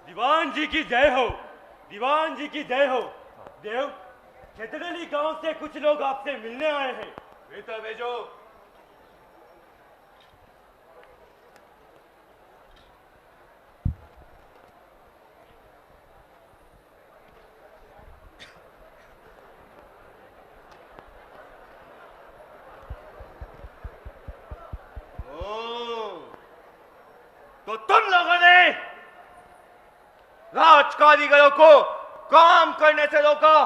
दीवान जी की जय हो, दीवान जी की जय हो। देव, खेतड़ली गांव से कुछ लोग आपसे मिलने आए हैं। भीतर भेजो। तो तुम लोगों ने राज कारीगरों को काम करने से रोका।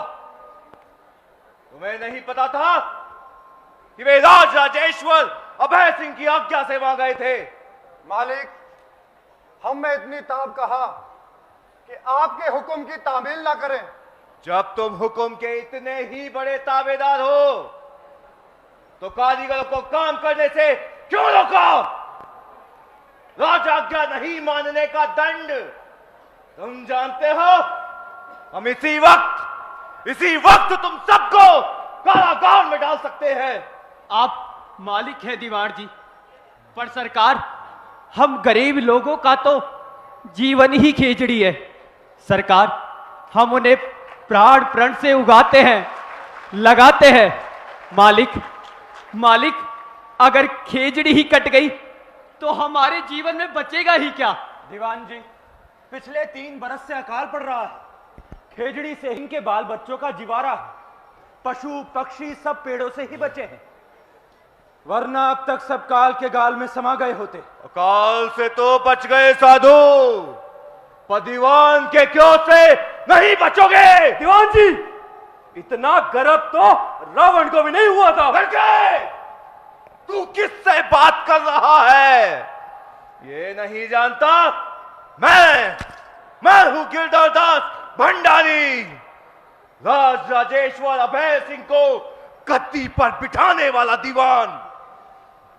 तुम्हें नहीं पता था कि वे राज राजेश्वर अभय सिंह की आज्ञा से वहां गए थे। मालिक, हमें इतनी ताब कहा कि आपके हुक्म की तामील ना करें। जब तुम हुक्म के इतने ही बड़े ताबेदार हो तो कारीगरों को काम करने से क्यों रोका? राज आज्ञा नहीं मानने का दंड तुम जानते हो। हम इसी वक्त तुम सबको कारागार में डाल सकते हैं। आप मालिक हैं दीवान जी, पर सरकार हम गरीब लोगों का तो जीवन ही खिचड़ी है। सरकार, हम उन्हें प्राण प्रण से उगाते हैं, लगाते हैं। मालिक, अगर खेजड़ी ही कट गई तो हमारे जीवन में बचेगा ही क्या? दीवान जी, पिछले 3 बरस से अकाल पड़ रहा है। खेजड़ी से इनके बाल बच्चों का जिवारा, पशु पक्षी सब पेड़ों से ही बचे हैं, वरना अब तक सब काल के गाल में समा गए होते। अकाल से तो बच गए साधु, पर दीवान के क्यों से नहीं बचोगे? दीवान जी, इतना गर्व तो रावण को भी नहीं हुआ था। तू किससे बात कर रहा है? ये नहीं जानता मैं हूं गिरधर दास भंडारी, राज राजेश्वर अभय सिंह को गद्दी पर बिठाने वाला दीवान।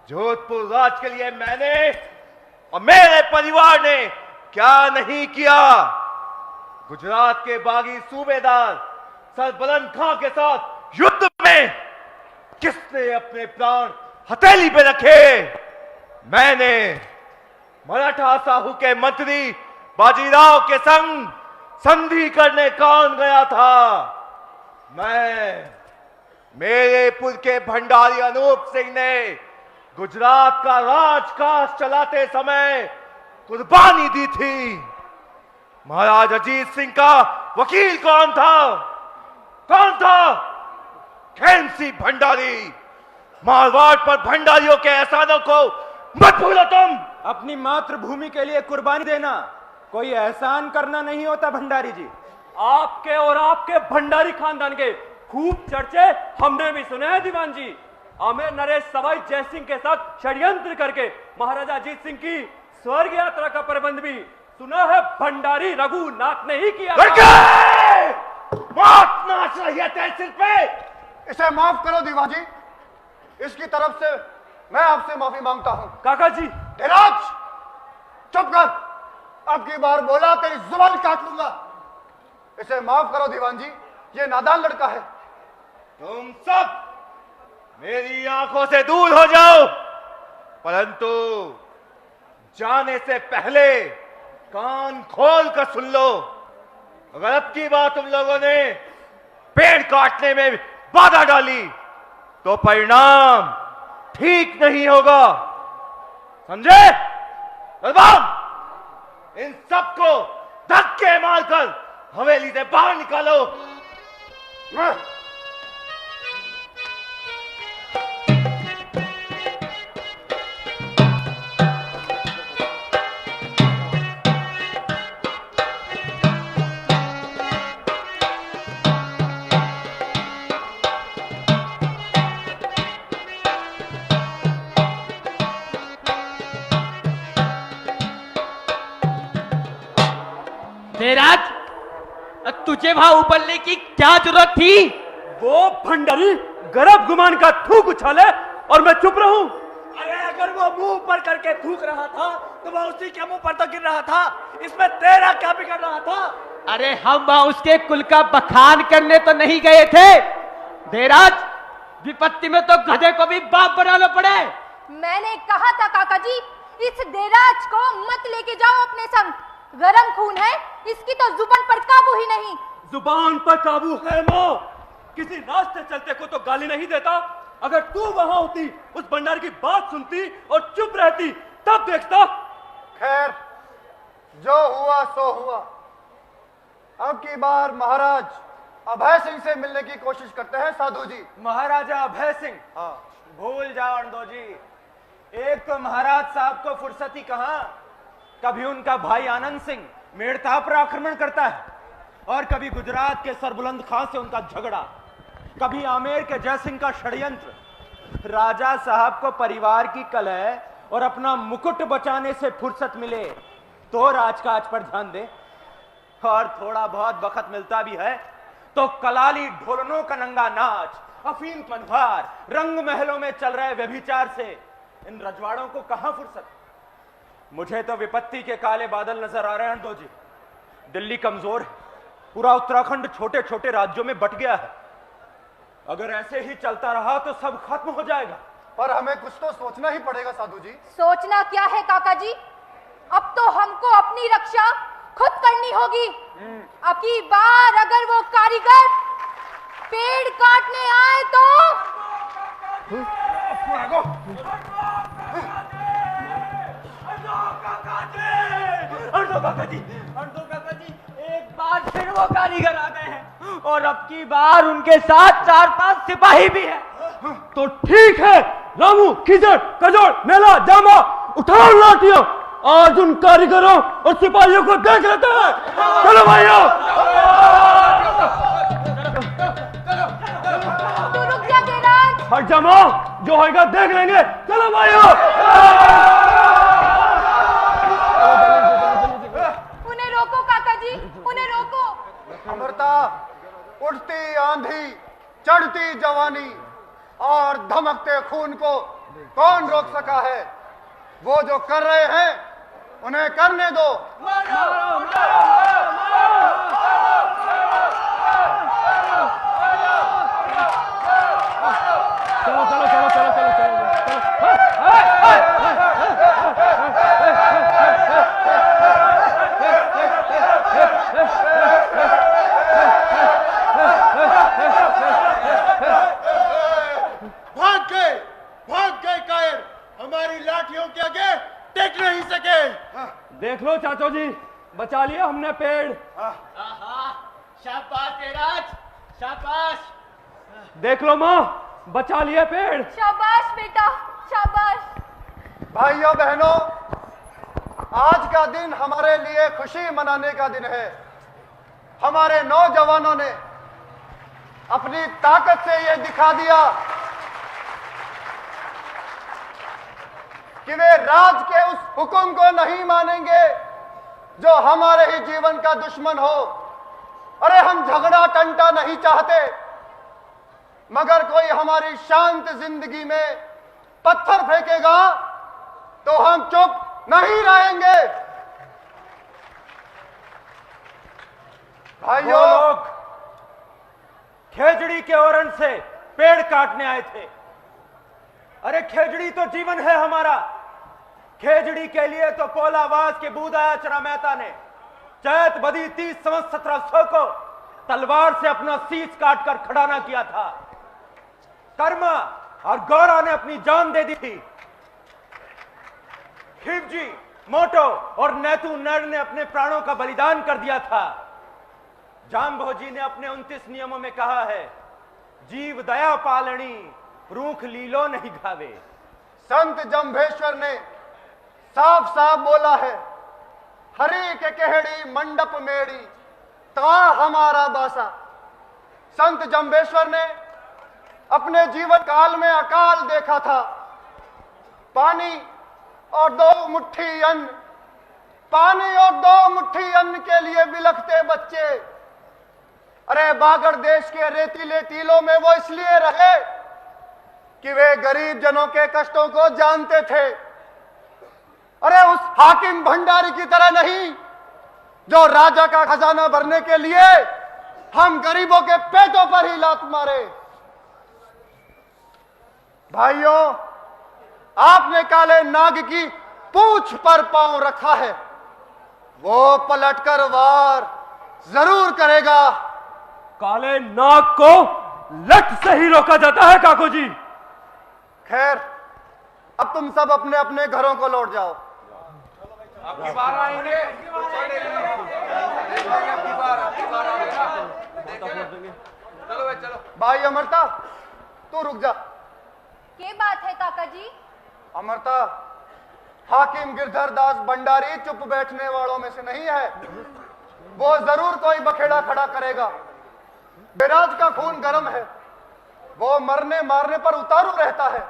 जोधपुर राज के लिए मैंने और मेरे परिवार ने क्या नहीं किया। गुजरात के बागी सूबेदार सरबलंद खां के साथ युद्ध में किसने अपने प्राण हथेली पे रखे? मैंने मराठा साहू के मंत्री बाजीराव के संग संधि करने कौन गया था? मेरे पुर के भंडारी अनूप सिंह ने गुजरात का राजकाज चलाते समय कुर्बानी दी थी। महाराज अजीत सिंह का वकील कौन था? खेमसी भंडारी। मारवाड़ पर भंडारियों के एहसानों को मत भूलो तुम। अपनी मातृभूमि के लिए कुर्बानी देना कोई एहसान करना नहीं होता भंडारी जी। आपके और आपके भंडारी खानदान के खूब चर्चे हमने भी सुने हैं दीवान जी। आमेर नरेश सवाई जयसिंह के साथ षड्यंत्र करके महाराजा अजीत सिंह की स्वर्ग यात्रा का प्रबंध भी सुना है भंडारी रघुनाथ ने ही किया। मौत नाच रही है तेरे सिर पे। इसे माफ करो दीवान जी, इसकी तरफ से मैं आपसे माफी मांगता हूं। काका जी। धीरज, चुप कर। अब की बार बोला तेरी जुबान काट लूंगा। इसे माफ करो दीवान जी, ये नादान लड़का है। तुम सब मेरी आंखों से दूर हो जाओ, परंतु जाने से पहले कान खोल कर सुन लो। अगर अब की बार तुम लोगों ने पेड़ काटने में बाधा डाली तो परिणाम ठीक नहीं होगा, समझे? इन सबको धक्के मारकर हवेली से बाहर निकालो। देराज, तुझे वहां उबलने की क्या जरूरत थी? वो भंडारी गर्भ गुमान का थूक उछाले और मैं चुप रहूं? अरे अगर वो मुंह ऊपर करके थूक रहा था तो वह उसी के मुंह पर तो गिर रहा था। इसमें तेरा क्या बिगड़ रहा था? अरे हम वहां उसके कुल का बखान करने तो नहीं गए थे। देराज, विपत्ति में तो गधे को भी बाप बनाना पड़े। मैंने कहा था काका जी, इस देराज को मत लेके जाओ अपने संग, गरम खून है, इसकी तो जुबान पर काबू ही नहीं। जुबान पर काबू है माँ। किसी रास्ते चलते को तो गाली नहीं देता। अगर तू वहां होती, उस भंडारी की बात सुनती और चुप रहती, तब देखता। खैर, जो हुआ सो हुआ। अब की बार महाराज अभय सिंह से मिलने की कोशिश करते हैं साधु जी। महाराजा अभय सिंह? हाँ। भूल जाओ अंडो जी। एक तो महाराज साहब को फुर्सत ही कहां। कभी उनका भाई आनंद सिंह मेड़ता पर आक्रमण करता है, और कभी गुजरात के सरबुलंद खां से उनका झगड़ा, कभी आमेर के जयसिंह का षड्यंत्र। राजा साहब को परिवार की कलह और अपना मुकुट बचाने से फुर्सत मिले तो राजकाज पर ध्यान दे, और थोड़ा बहुत वक्त मिलता भी है तो कलाली ढोलनों का नंगा नाच, अफीम पंधार, रंग महलों में चल रहे व्यभिचार से इन रजवाड़ों को कहां फुर्सत। मुझे तो विपत्ति के काले बादल नजर आ रहे हैं अंडो जी। दिल्ली कमजोर है, पूरा उत्तराखंड छोटे छोटे राज्यों में बट गया है। अगर ऐसे ही चलता रहा तो सब खत्म हो जाएगा। पर हमें कुछ तो सोचना ही पड़ेगा साधु जी। सोचना क्या है काका जी, अब तो हमको अपनी रक्षा खुद करनी होगी। अब की बार अगर वो कारीगर पेड़ काटने आए तो अंडो काका जी, एक बार फिर वो कारीगर आ गए हैं, और अब की बार उनके साथ 4-5 सिपाही भी हैं। तो ठीक है रामू, खिजर, कजोड़, मेला, जामा, उठाओ लाठियां। आज उन कारीगरों और सिपाहियों को देख लेते हैं। चलो भाइयों। तू रुक जा देराज। हट जा मां, जो होगा देख लेंगे। चलो भाइयों। उन्हें रोको काका जी, उन्हें रोको। अमृता, उठती आंधी, चढ़ती जवानी और धमकते खून को कौन रोक सका है। वो जो कर रहे हैं उन्हें करने दो। चलो चलो चलो चलो चलो चलो। भाग गए कायर, हमारी लाठियों के आगे टेक नहीं सके। देख लो चाचो जी, बचा लिया हमने पेड़। शाबाश देराज, शाबाश। देख लो माँ, बचा लिया पेड़। शाबाश बेटा, शाबाश। भाइयों बहनों, आज का दिन हमारे लिए खुशी मनाने का दिन है। हमारे नौजवानों ने अपनी ताकत से यह दिखा दिया कि वे राज के उस हुक्म को नहीं मानेंगे जो हमारे ही जीवन का दुश्मन हो। अरे हम झगड़ा टंटा नहीं चाहते, मगर कोई हमारी शांत जिंदगी में पत्थर फेंकेगा तो हम चुप नहीं रहेंगे। वो भाइयों, लोग खेजड़ी के ओरन से पेड़ काटने आए थे। अरे खेजड़ी तो जीवन है हमारा। खेजड़ी के लिए तो पोलावास के बूदायाचरा मेहता ने चैत बदी 30 संवत 1700 को तलवार से अपना सीस काटकर खड़ाना किया था। कर्मा और गौरा ने अपनी जान दे दी थी। खिवजी, मोटो और नेतू नर ने अपने प्राणों का बलिदान कर दिया था। जाम्भोजी ने अपने 29 नियमों में कहा है, जीव दया पालनी, रूख लीलो नहीं घावे। संत जम्भेश्वर ने साफ साफ बोला है, हरि के केहड़ी मंडप मेड़ी ता हमारा बासा। संत जम्भेश्वर ने अपने जीवन काल में अकाल देखा था। पानी और 2 मुट्ठी अन्न, पानी और 2 मुट्ठी अन्न के लिए बिलखते बच्चे। अरे बागड़ देश के रेतीले टीलों में वो इसलिए रहे कि वे गरीब जनों के कष्टों को जानते थे। अरे उस हाकिम भंडारी की तरह नहीं जो राजा का खजाना भरने के लिए हम गरीबों के पेटों पर ही लात मारे। भाइयों, आपने काले नाग की पूंछ पर पांव रखा है। वो पलटकर वार जरूर करेगा। काले नाग को लठ से ही रोका जाता है काको जी। खैर, अब तुम सब अपने अपने घरों को लौट जाओ। भाई अमरता, तू रुक जा। के बात है काका जी? अमरता, हाकिम गिरधर दास भंडारी चुप बैठने वालों में से नहीं है। वो जरूर कोई बखेड़ा खड़ा करेगा। बेराज का खून गर्म है, वो मरने मारने पर उतारू रहता है।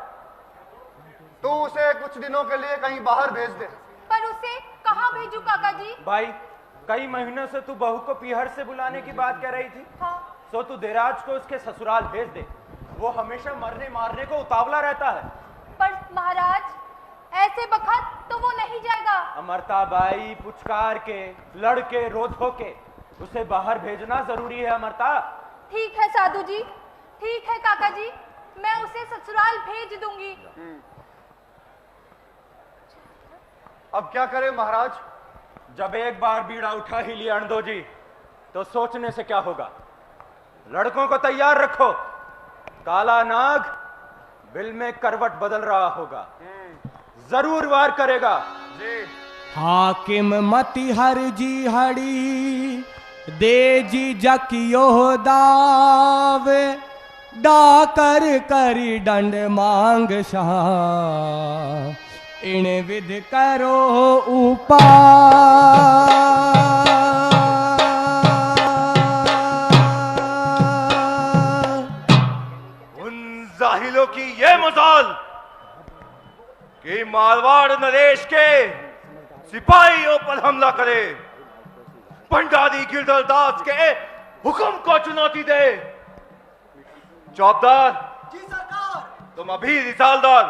तू उसे कुछ दिनों के लिए कहीं बाहर भेज दे। पर उसे कहाँ भेजू काका जी? भाई, कई महीनों से तू बहू को पीहर से बुलाने की बात कह रही थी। हाँ। सो तू देराज को उसके ससुराल भेज दे। वो हमेशा मरने मारने को उतावला रहता है। पर महाराज, ऐसे बखत तो वो नहीं जाएगा। अमरता बाई, पुचकार के, लड़के, रो धो के उसे बाहर भेजना जरूरी है अमरता। ठीक है साधु जी, ठीक है काका जी, मैं उसे ससुराल भेज दूंगी। अब क्या करें महाराज? जब एक बार बीड़ा उठा ही लिया अणदो जी, तो सोचने से क्या होगा। लड़कों को तैयार रखो। काला नाग बिल में करवट बदल रहा होगा, जरूर वार करेगा। जी। हाकिम मति हर जी हड़ी दे जी जकियो दावे डाकर करी दंड मांग शाह इन विध करो उन जाहिलों की ये मजाल कि मारवाड़ नरेश के सिपाहियों पर हमला करे, भंडारी गिरधर दास के हुक्म को चुनौती दे। चौबदार, जी सरकार। तुम अभी रिसालदार,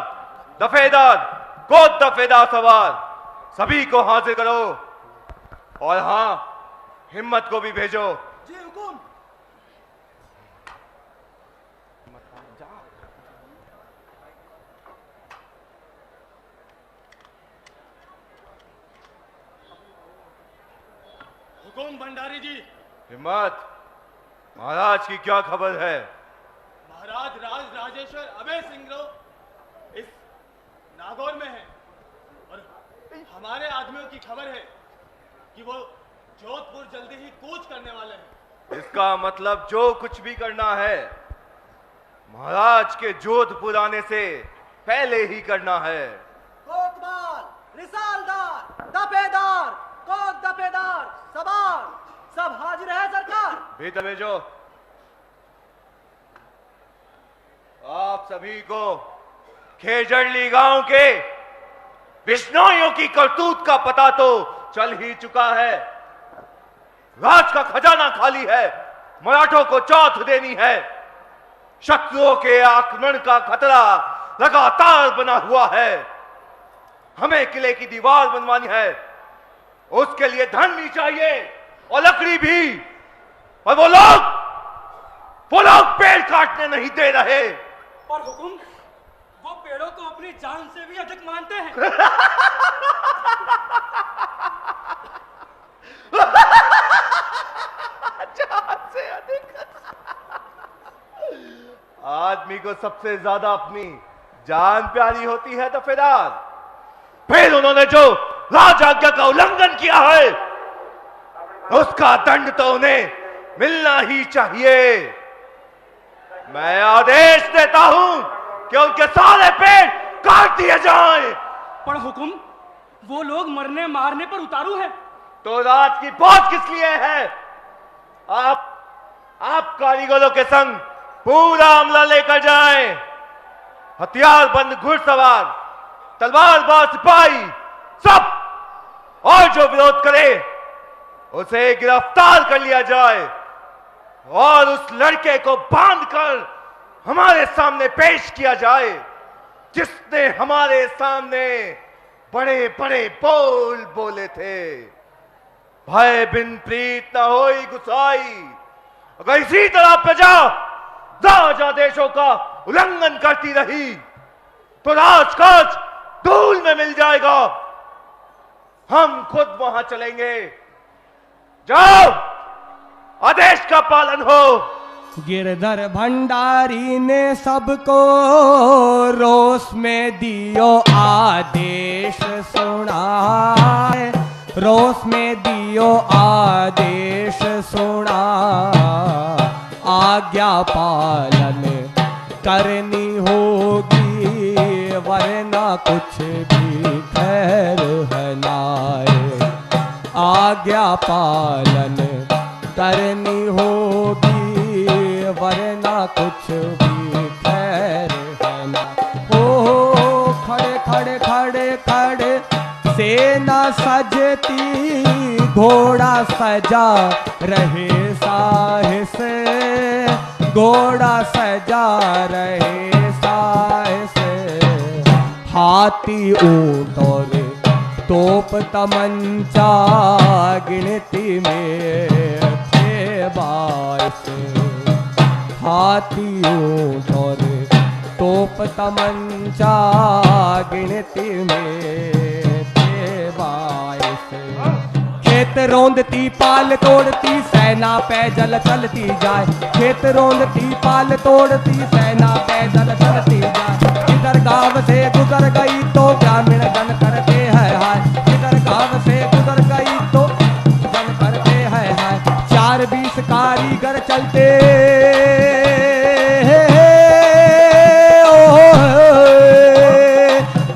दफेदार, गोद दफेदार सवार सभी को हाजिर करो। और हां, हिम्मत को भी भेजो। जी हुकुम। हुकुम भंडारी जी। हिम्मत, महाराज की क्या खबर है? महाराज राज राजेश्वर अभय सिंह इस नागौर में है और हमारे आदमियों की खबर है कि वो जोधपुर जल्दी ही कूच करने वाले हैं। इसका मतलब जो कुछ भी करना है महाराज के जोधपुर आने से पहले ही करना है। कोतवाल, रिसालदार, दफेदार, कोत दफेदार, सवार सब हाजिर है सरकार। भीतर भेजो। आप सभी को खेजड़ली गांव के बिश्नोइयों की करतूत का पता तो चल ही चुका है। राज का खजाना खाली है, मराठों को चौथ देनी है। शत्रुओं के आक्रमण का खतरा लगातार बना हुआ है। हमें किले की दीवार बनवानी है, उसके लिए धन भी चाहिए और लकड़ी भी। और वो लोग पेड़ काटने नहीं दे रहे। पर हुकुम, वो पेड़ों को अपनी जान से भी अधिक मानते हैं। जान से अधिक। आदमी को सबसे ज्यादा अपनी जान प्यारी होती है दफेदार। फिर उन्होंने जो राज आज्ञा का उल्लंघन किया है उसका दंड तो उन्हें मिलना ही चाहिए। मैं आदेश देता हूं कि उनके सारे पेड़ काट दिए जाएं। पर हुकुम, वो लोग मरने मारने पर उतारू हैं। तो राज की फौज किस लिए है? आप कारीगरों के संग पूरा अमला लेकर जाएं। हथियार बंद घुड़सवार, तलवारबाज सिपाही सब, और जो विरोध करे उसे गिरफ्तार कर लिया जाए और उस लड़के को बांधकर हमारे सामने पेश किया जाए जिसने हमारे सामने बड़े बड़े बोल बोले थे। भय बिन प्रीत न होई गुसाई। अगर इसी तरह प्रजा राज आदेशों का उल्लंघन करती रही तो राजकाज धूल में मिल जाएगा। हम खुद वहां चलेंगे। जाओ, आदेश का पालन हो। गिरधर भंडारी ने सबको रोष में दियो आदेश सुनाए, रोष में दियो आदेश सुना, आज्ञा पालन करनी होगी वरना कुछ भी खैर है नाए, आज्ञा पालन करनी होगी वरना कुछ भी खैर है ना। हो खड़े खड़े खड़े खड़े सेना सजती, घोड़ा सजा रहे साहस, घोड़ा सजा रहे साहस, हाथी ऊंट और तोप तमंचा गिनती में थे 22, हाथी ऊंट और तोप तमंचा गिनती में थे 22, खेत रोंदती पाल तोड़ती सेना पैदल चलती जाए, खेत रोंदती पाल तोड़ती सेना पैदल चलती जाए, इधर गांव से गुजर गई तो ग्रामीण जन करते हैं हाय, इधर गांव से गुजर गई तो जन करते हैं हाय, 4-20 कारीगर चलते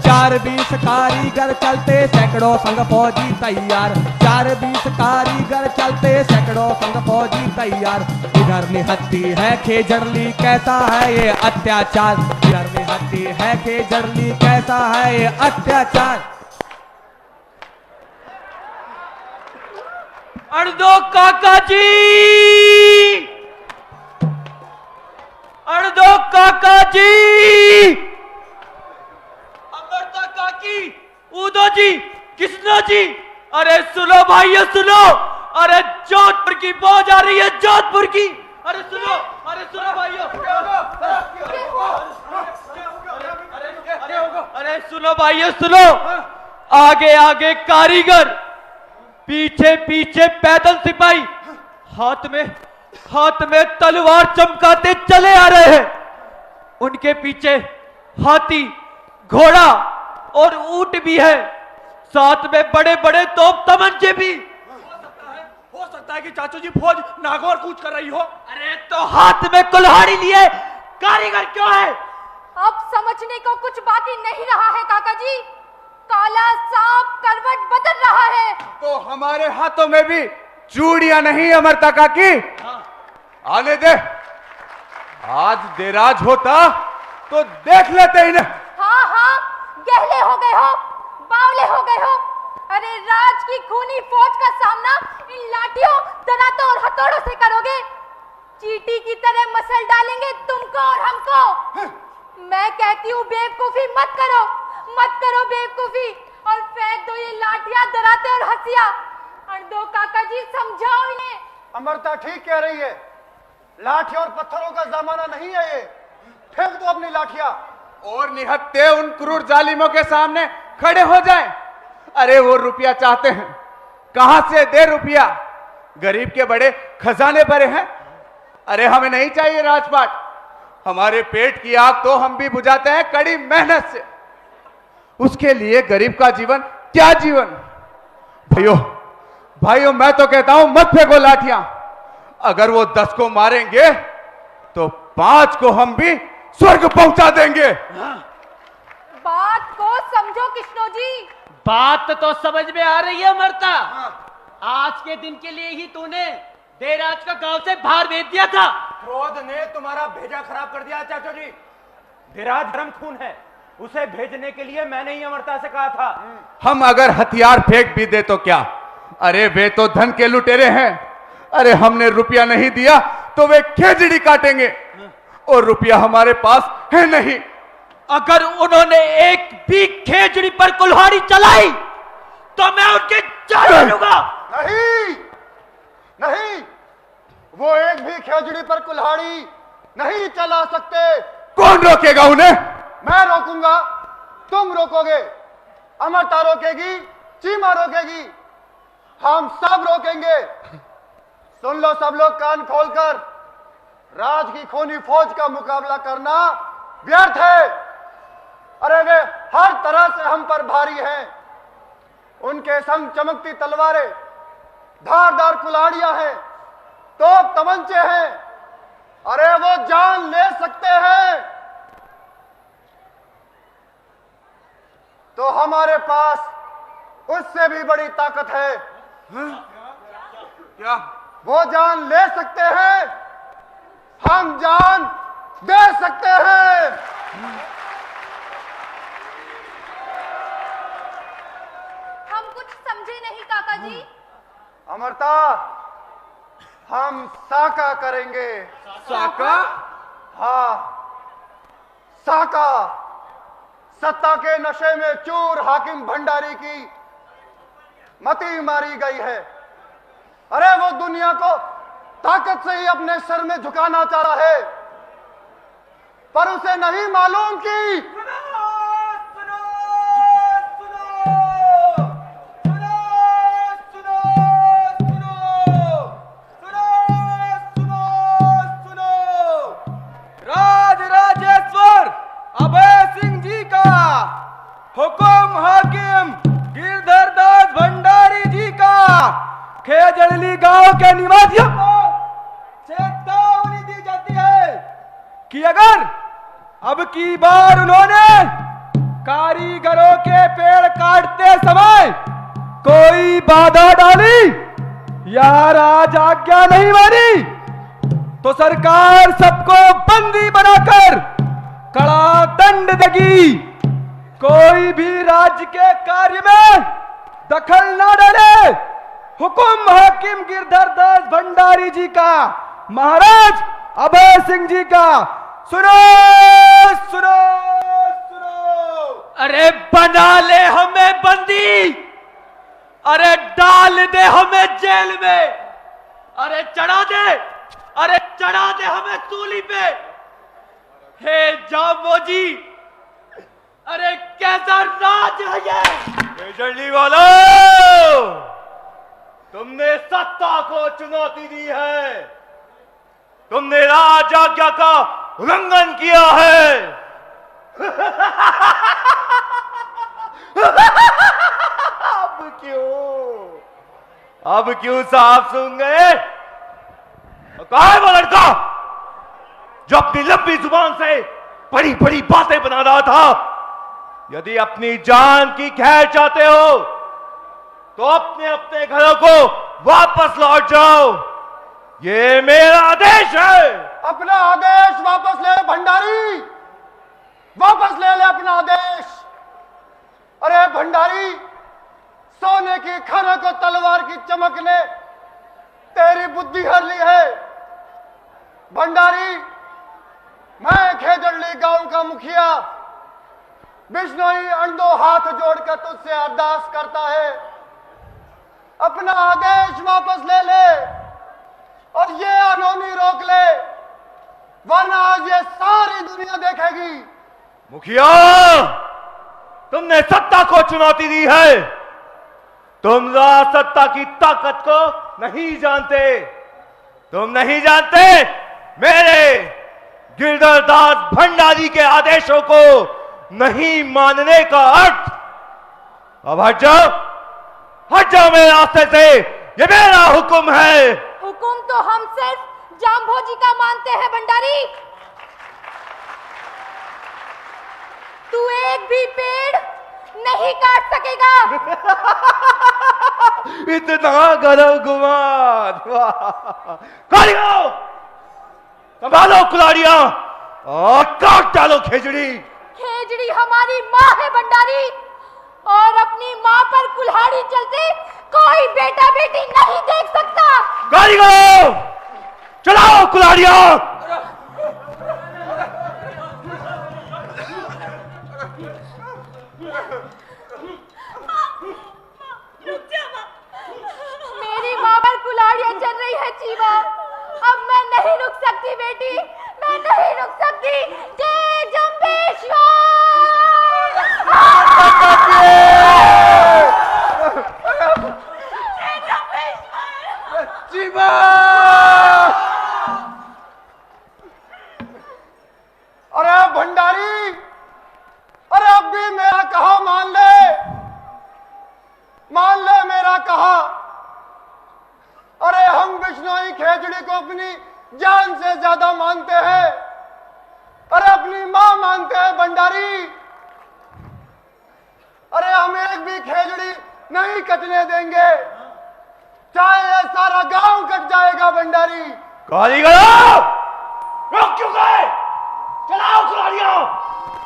4-20 कारीगर चलते सैकड़ों संग फौजी तैयार, 4-20 कारीगर चलते सैकड़ों संग फौजी तैयार, इधर निहत्ती है खेजड़ली कैसा है ये अत्याचार, इधर निहत्ती है खेजड़ली कैसा है ये अत्याचार। अर्दो काका जी, अर्दो काका जी, अमरता काकी, उदो जी, कृष्णा जी, अरे सुनो भाइयों सुनो, अरे जोधपुर की फौज आ रही है, जोधपुर की, अरे सुनो भाइयों, अरे सुनो भाइयों सुनो, आगे आगे कारीगर, पीछे पीछे पैदल सिपाही, हाथ में तलवार चमकाते चले आ रहे हैं, उनके पीछे हाथी, घोड़ा और ऊंट भी है, साथ में बड़े बड़े तोप तमंचे भी। हो सकता है कि चाचू जी फौज नागौर कूच कर रही हो। अरे तो हाथ में कुल्हाड़ी लिए कारीगर क्यों है? अब समझने को कुछ बाकी नहीं रहा है काका जी, काला सांप करवट बदल रहा है। तो हमारे हाथों में भी चूड़ियां नहीं अमरता काकी? आने दे, आज देराज होता तो देख लेते इन्हें। हाँ हाँ, गहले हो गए हो, बावले हो गए हो। अरे राज की खूनी फौज का सामना इन लाठियों, दरातों और हथौड़ों से करोगे? चींटी की तरह मसल डालेंगे तुमको और हमको। मैं कहती हूँ बेवकूफी मत करो बेवकूफी, और फेंक दो ये लाठियां, दराते और हंसिया। दो काका जी समझाओ इन्हें। अमरता ठीक कह रही है, लाठियों और पत्थरों का जमाना नहीं है ये। फेंक दो अपनी लाठियां और निहत्ते उन क्रूर जालिमों के सामने खड़े हो जाएं। अरे वो रुपया चाहते हैं, कहां से दे रुपया? गरीब के बड़े खजाने भरे हैं। अरे हमें नहीं चाहिए राजपाट, हमारे पेट की आग तो हम भी बुझाते हैं कड़ी मेहनत से। उसके लिए गरीब का जीवन क्या जीवन? भाइयों मैं तो कहता हूं मत फेंको लाठियां। अगर वो 10 को मारेंगे तो 5 को हम भी स्वर्ग पहुंचा देंगे। बात को समझो कृष्णो जी। बात तो समझ में आ रही है अमरता। आज के दिन के लिए ही तूने देराज का गांव से बाहर भेज दिया था। क्रोध ने तुम्हारा भेजा खराब कर दिया चाचू जी। देराज धर्म खून है, उसे भेजने के लिए मैंने ही अमरता से कहा था। हम अगर हथियार फेंक भी दे तो क्या? अरे वे तो धन के लुटेरे हैं। अरे हमने रुपया नहीं दिया तो वे खेजड़ी काटेंगे, और रुपया हमारे पास है नहीं। अगर उन्होंने एक भी खेजड़ी पर कुल्हाड़ी चलाई तो मैं उनके जान लूंगा। नहीं, वो एक भी खेजड़ी पर कुल्हाड़ी नहीं चला सकते। कौन रोकेगा उन्हें? मैं रोकूंगा, तुम रोकोगे। अमरता रोकेगी चीमा रोकेगी, हम सब रोकेंगे। सुन लो सब लोग कान खोलकर, राज की खूनी फौज का मुकाबला करना व्यर्थ है। अरे वे हर तरह से हम पर भारी हैं। उनके संग चमकती तलवारें, धारदार कुल्हाड़ियां हैं, तोप तमंचे हैं। अरे वो जान ले सकते हैं। तो हमारे पास उससे भी बड़ी ताकत है। क्या? वो जान ले सकते हैं, हम जान दे सकते हैं। हम कुछ समझे नहीं काका जी। अमरता, हम साका करेंगे। साका? हाँ, साका। सत्ता के नशे में चूर हाकिम भंडारी की मती मारी गई है। अरे वो दुनिया को ताकत से ही अपने सर में झुकाना चाह रहा है, पर उसे नहीं मालूम कि राजराजेश्वर अभय सिंह जी का हुकुम हाकिम गिरधर दास भंडारी जी का खेजड़ली गांव के निवासियों को चेतावनी दी जाती है कि अगर अब की बार उन्होंने कारीगरों के पेड़ काटते समय कोई बाधा डाली या राज आज्ञा नहीं मानी तो सरकार सबको बंदी बनाकर कड़ा दंड देगी। कोई भी राज्य के कार्य में दखल न डाले। हुकुम हाकिम गिरधर दास भंडारी जी का, महाराज अभय सिंह जी का। सुनो सुनो सुनो। अरे बना ले हमें बंदी, अरे डाल दे हमें जेल में, अरे चढ़ा दे हमें सूली पे। हे जाम्बो जी, अरे कैसा राज है ये? केजरली वालों, तुमने सत्ता को चुनौती दी है, तुमने राज आज्ञा का उल्लंघन किया है। अब क्यों साफ सुन गए? कहा है वो लड़का जो अपनी लंबी जुबान से बड़ी बड़ी बातें बना रहा था? यदि अपनी जान की खैर चाहते हो तो अपने अपने घरों को वापस लौट जाओ। ये मेरा आदेश है। अपना आदेश वापस ले भंडारी, वापस ले अपना आदेश। अरे भंडारी, सोने की खाना को तलवार की चमक ने तेरी बुद्धि हर ली है। भंडारी, मैं खेजड़ली गांव का मुखिया बिश्नोई अंडो हाथ जोड़कर तुझसे अरदास करता है, अपना आदेश वापस ले ले और ये अनहोनी रोक ले, वरना आज ये सारी दुनिया देखेगी। मुखिया, तुमने सत्ता को चुनौती दी है, तुम सत्ता की ताकत को नहीं जानते। तुम नहीं जानते मेरे गिरधर दास भंडारी के आदेशों को नहीं मानने का अर्थ। अब हट जाओ मेरे रास्ते से, ये मेरा हुक्म है। हुकुम तो हम सिर्फ जाम्बो जी का मानते हैं भंडारी। तू एक भी पेड़ नहीं काट सकेगा। इतना गरम गुमान। कारियों, संभालो कुल्हाड़ियां और काट डालो खेजड़ी। खेजड़ी हमारी माँ है भंडारी, और अपनी माँ पर कुल्हाड़ी चलते कोई बेटा बेटी नहीं देख सकता। कारियों, चलाओ कुल्हाड़ियां। मेरी माँ पर कुल्हाड़ियाँ चल रही है चीमा, अब मैं नहीं रुक सकती बेटी, मैं नहीं रुक सकती। जय जम्बेश्वर। अरे भंडारी, अरे अब भी मेरा कहा मान ले मेरा कहा। अरे हम बिश्नोई खेजड़ी को अपनी जान से ज्यादा मानते हैं, अरे अपनी मां मानते हैं भंडारी। अरे हम एक भी खेजड़ी नहीं कटने देंगे, चाहे ये सारा गांव कट जाएगा भंडारी। कारीगरों, रोक क्यों गए? चलाओ कुल्हाड़ियों।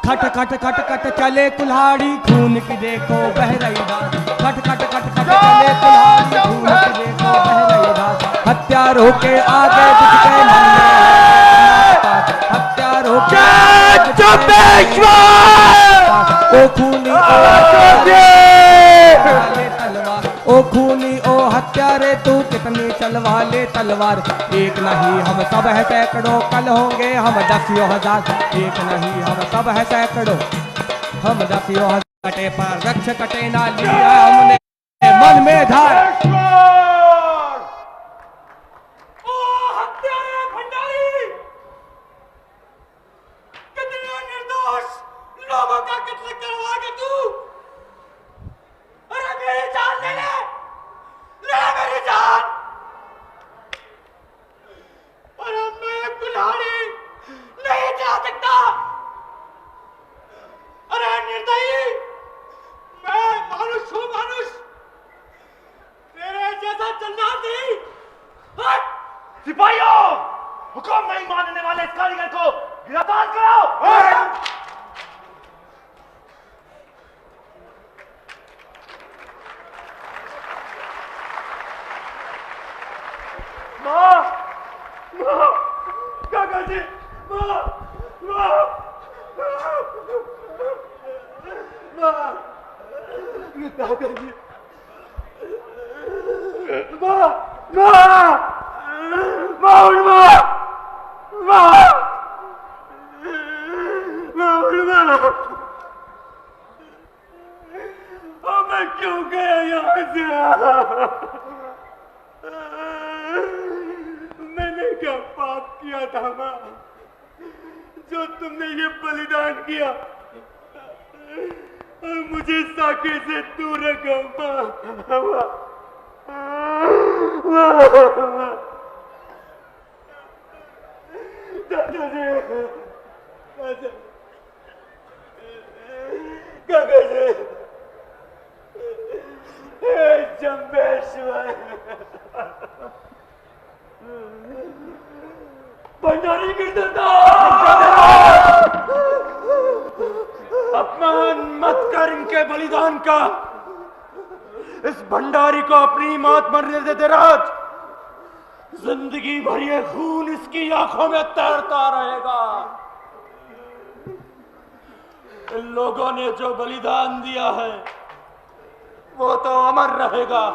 खट खट खट खट चले कुल्हाड़ी, खून की देखो बह रही धार। खट खट खट खट चले कुल्हाड़ी, खून की देखो बह रही धार। हत्यारों के आगे झुक के मन में हत्यारों के ओ खूनी तलवार, ओ खूनी ओ हत्यारे तू कितनी चलवा ले तलवार। एक नहीं हम सब है सैकड़ों, कल होंगे हम 10,000। एक नहीं हम सब है सैकड़ों, हम 10,000। कटे पर रक्ष कटे ना लिया हमने मन में धार। लोगों का कत्ल करवाएगा तू? अरे मेरी जान ले मेरी जान। अरे मैं कुल्हाड़ी नहीं जा सकता। अरे निर्दयी, मैं मानुष हूँ, मानुष। तेरे जैसा जल्लाद नहीं। हट! सिपाहियों, हुक्म नहीं मानने वाले इस कारीगर को गिरफ्तार करो। काका जी, मैं क्यों गया यहाँ से? मैंने क्या पाप किया था माँ, जो तुमने ये बलिदान किया और मुझे साके से दूर रखा माँ। दादाजी, काका जी, जम्बेश्वर, भंडारी अपमान मत कर इनके बलिदान का। इस भंडारी को अपनी मौत मरने दे दे राज। जिंदगी भर ये खून इसकी आंखों में तैरता रहेगा। इन लोगों ने जो बलिदान दिया है वो तो अमर रहेगा।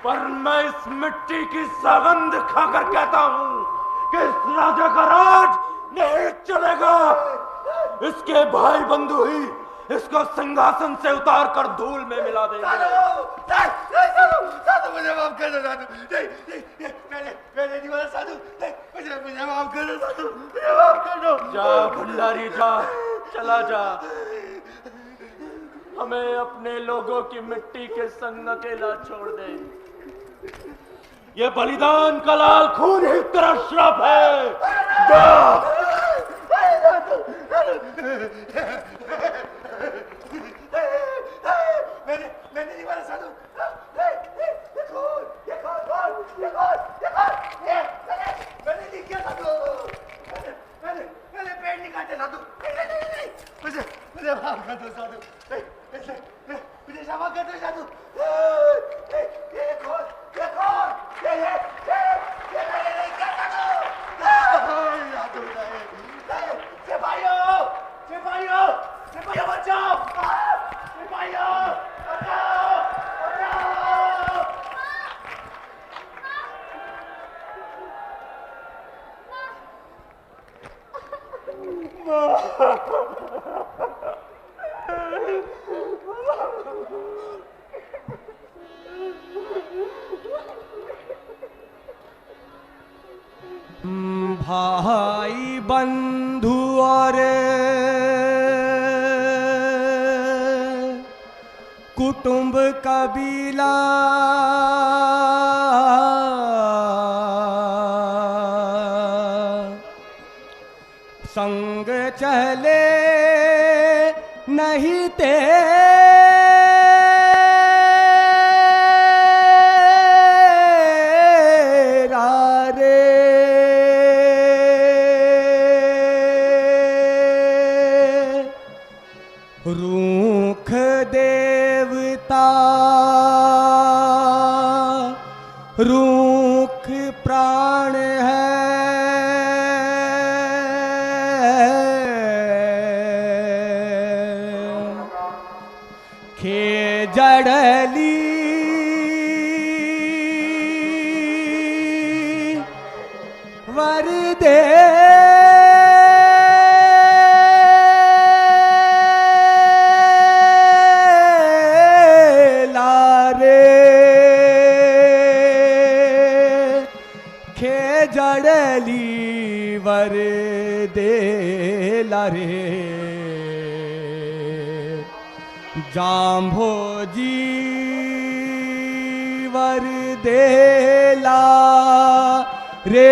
पर मैं इस मिट्टी की सौगंध खाकर कहता हूं कि इस राजा का राज नहीं चलेगा। इसके भाई बंधु ही इसको सिंहासन से उतार कर धूल में मिला देंगे। साधु मुझे माफ कर दो साधु। मैंने नहीं बोला साधु। मुझे माफ कर दो साधु। मुझे माफ कर दो। जा भंडारी जा, चला जा। हमें अपने लोगों की मिट्टी के संग अकेला छोड़ दे। ये बलिदान का लाल खून ही तेरा श्राप है। जा। मैंने नहीं बोला साधु। मैंने नहीं किया साधु। मैंने पेड़ नहीं काटे साधु। मुझे माफ कर दो साधु। मुझे क्षमा कर दो साधु। ये मैंने नहीं किया साधु। सिपाहियों बचाओ। सिपाहियों बचाओ। बंधु और कुटुंब कबीला संग चले नहीं तेरा रे रूख देवता रूख प्राण है खे जड़ली वर दे जड़ली वर दे लारे जाम्भो जी वर दे ला रे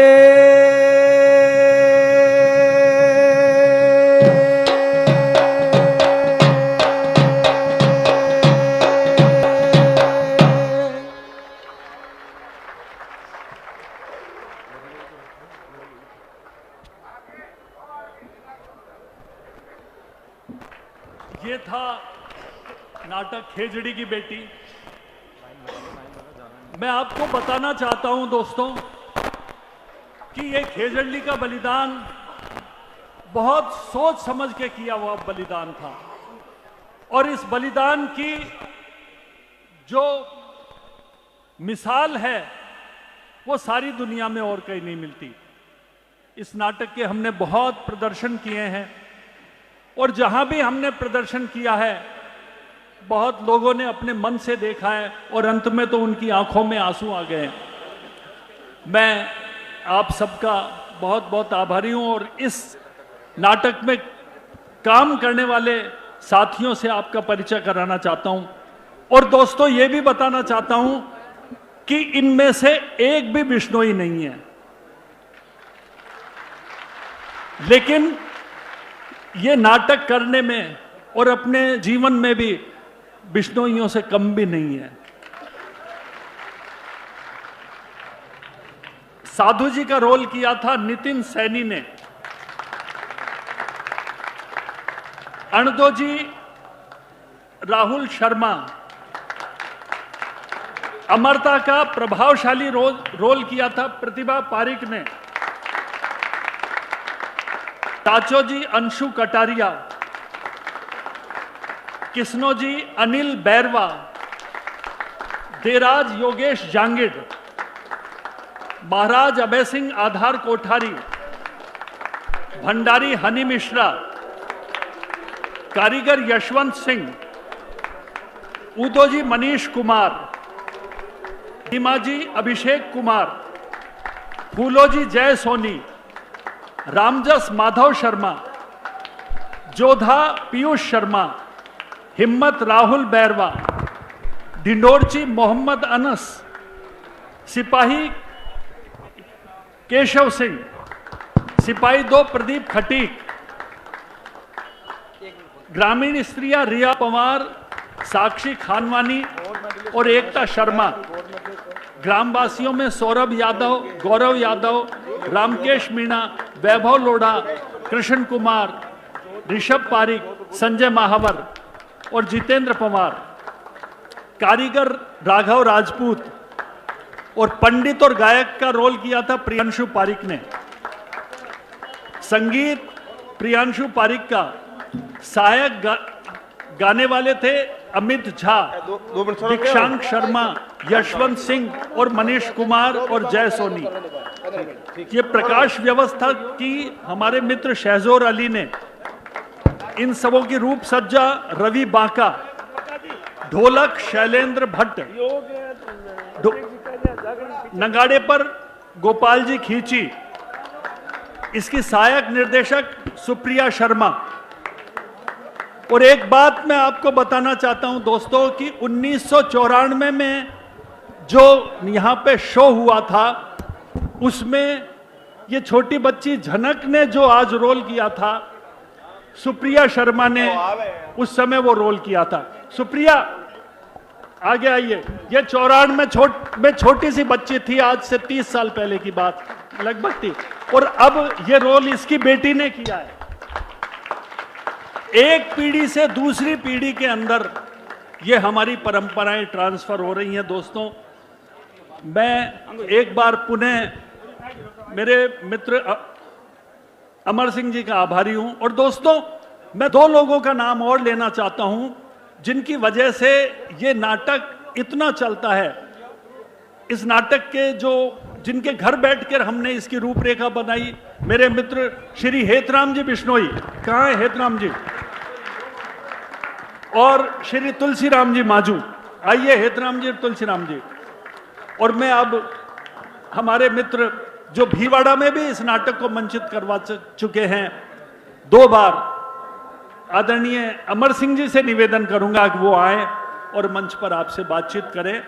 ये था नाटक खेजड़ी की बेटी। मैं आपको बताना चाहता हूं दोस्तों कि ये खेजड़ी का बलिदान बहुत सोच समझ के किया हुआ बलिदान था और इस बलिदान की जो मिसाल है वो सारी दुनिया में और कहीं नहीं मिलती। इस नाटक के हमने बहुत प्रदर्शन किए हैं और जहां भी हमने प्रदर्शन किया है बहुत लोगों ने अपने मन से देखा है और अंत में तो उनकी आंखों में आंसू आ गए। मैं आप सबका बहुत बहुत आभारी हूं और इस नाटक में काम करने वाले साथियों से आपका परिचय कराना चाहता हूं और दोस्तों ये भी बताना चाहता हूं कि इनमें से एक भी बिश्नोई नहीं है, लेकिन ये नाटक करने में और अपने जीवन में भी बिश्नोइयों से कम भी नहीं है। साधु जी का रोल किया था नितिन सैनी ने, अणदो जी राहुल शर्मा, अमरता का प्रभावशाली रोल किया था प्रतिभा पारिक ने, ताचो जी अंशु कटारिया, किस्नो जी अनिल बैरवा, देराज योगेश जांगिड, महाराज अभय सिंह आधार कोठारी, भंडारी हनी मिश्रा, कारीगर यशवंत सिंह, उदोजी मनीष कुमार, हिमाजी अभिषेक कुमार, फूलोजी जय सोनी, रामजस माधव शर्मा, जोधा पीयूष शर्मा, हिम्मत राहुल बैरवा, ढिंडोरची मोहम्मद अनस, सिपाही केशव सिंह, सिपाही 2 प्रदीप खटीक, ग्रामीण स्त्रियां रिया पवार, साक्षी खानवानी और एकता शर्मा, ग्रामवासियों में सौरभ यादव, गौरव यादव, रामकेश मीणा, वैभव लोढ़ा, कृष्ण कुमार, ऋषभ पारिक, संजय महावर और जितेंद्र पवार, कारीगर राघव राजपूत और पंडित और गायक का रोल किया था प्रियांशु पारिक ने। संगीत प्रियांशु पारिक का, सहायक गाने वाले थे अमित झा, दीक्षांक शर्मा, यशवंत सिंह और मनीष कुमार और जय सोनी। ये प्रकाश व्यवस्था की हमारे मित्र शहजोर अली ने। इन सबों की रूप सज्जा रवि बांका, ढोलक शैलेंद्र भट्ट, नगाड़े पर गोपाल जी खींची, इसकी सहायक निर्देशक सुप्रिया शर्मा। और एक बात मैं आपको बताना चाहता हूं दोस्तों कि 1994 में जो यहां पे शो हुआ था उसमें ये छोटी बच्ची झनक ने जो आज रोल किया था, सुप्रिया शर्मा ने उस समय वो रोल किया था। सुप्रिया आगे आइए। ये 94 में छोटी सी बच्ची थी, आज से 30 साल पहले की बात लगभग थी, और अब ये रोल इसकी बेटी ने किया है। एक पीढ़ी से दूसरी पीढ़ी के अंदर ये हमारी परंपराएं ट्रांसफर हो रही हैं दोस्तों। मैं एक बार पुनः मेरे मित्र अमर सिंह जी का आभारी हूं। और दोस्तों, मैं 2 लोगों का नाम और लेना चाहता हूं जिनकी वजह से ये नाटक इतना चलता है। इस नाटक के जिनके घर बैठकर हमने इसकी रूपरेखा बनाई, मेरे मित्र श्री हेतराम जी बिश्नोई, कहाँ है हेतराम जी, और श्री तुलसीराम जी माजू। आइए हेतराम जी और तुलसीराम जी। और मैं अब हमारे मित्र जो भीलवाड़ा में भी इस नाटक को मंचित करवा चुके हैं 2 बार, आदरणीय अमर सिंह जी से निवेदन करूंगा कि वो आए और मंच पर आपसे बातचीत करें।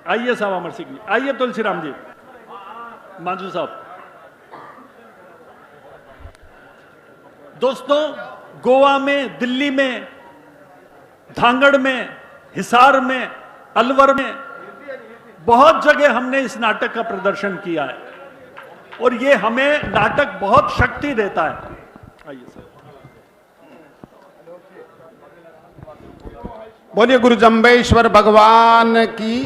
आइए साहब अमर सिंह जी, आइए तुलसीराम जी, मांझू साहब। दोस्तों, गोवा में, दिल्ली में, धांगड़ में, हिसार में, अलवर में, बहुत जगह हमने इस नाटक का प्रदर्शन किया है और ये हमें नाटक बहुत शक्ति देता है। आइए सर। बोलिए गुरु जम्बेश्वर भगवान की